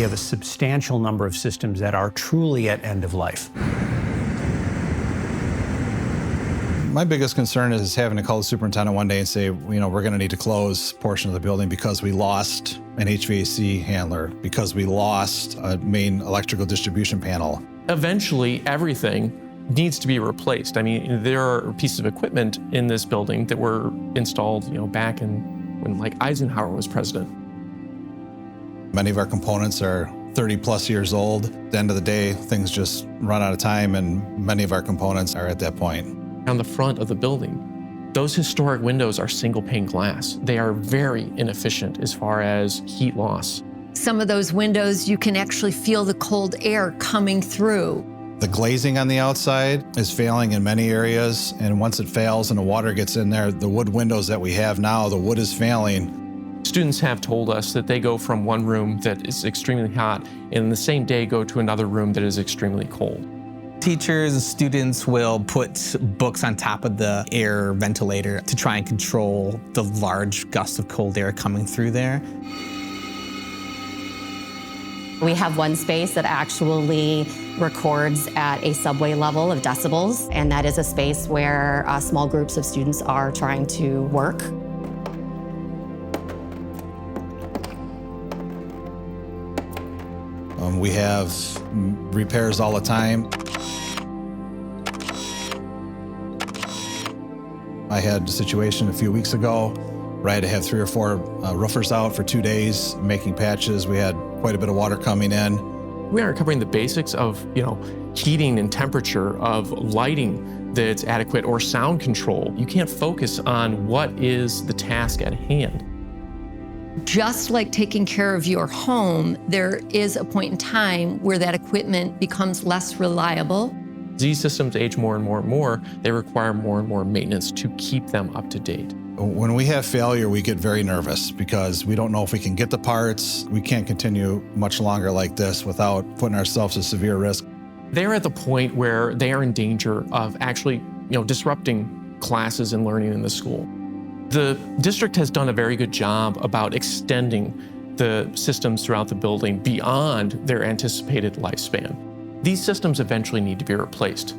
We have a substantial number of systems that are truly at end of life. My biggest concern is having to call the superintendent one day and say, we're going to need to close a portion of the building because we lost an HVAC handler, because we lost a main electrical distribution panel. Eventually, everything needs to be replaced. I mean, there are pieces of equipment in this building that were installed, back when Eisenhower was president. Many of our components are 30 plus years old. At the end of the day, things just run out of time, and many of our components are at that point. On the front of the building, those historic windows are single pane glass. They are very inefficient as far as heat loss. Some of those windows, you can actually feel the cold air coming through. The glazing on the outside is failing in many areas, and once it fails and the water gets in there, the wood windows that we have now, the wood is failing. Students have told us that they go from one room that is extremely hot and the same day go to another room that is extremely cold. Teachers and students will put books on top of the air ventilator to try and control the large gusts of cold air coming through there. We have one space that actually records at a subway level of decibels, and that is a space where small groups of students are trying to work. We have repairs all the time. I had a situation a few weeks ago where I had to have 3 or 4 roofers out for 2 days making patches. We had quite a bit of water coming in. We are covering the basics of, heating and temperature, of lighting that's adequate, or sound control. You can't focus on what is the task at hand. Just like taking care of your home, there is a point in time where that equipment becomes less reliable. These systems age more and more and more. They require more and more maintenance to keep them up to date. When we have failure, we get very nervous because we don't know if we can get the parts. We can't continue much longer like this without putting ourselves at severe risk. They're at the point where they are in danger of actually, disrupting classes and learning in the school. The district has done a very good job about extending the systems throughout the building beyond their anticipated lifespan. These systems eventually need to be replaced.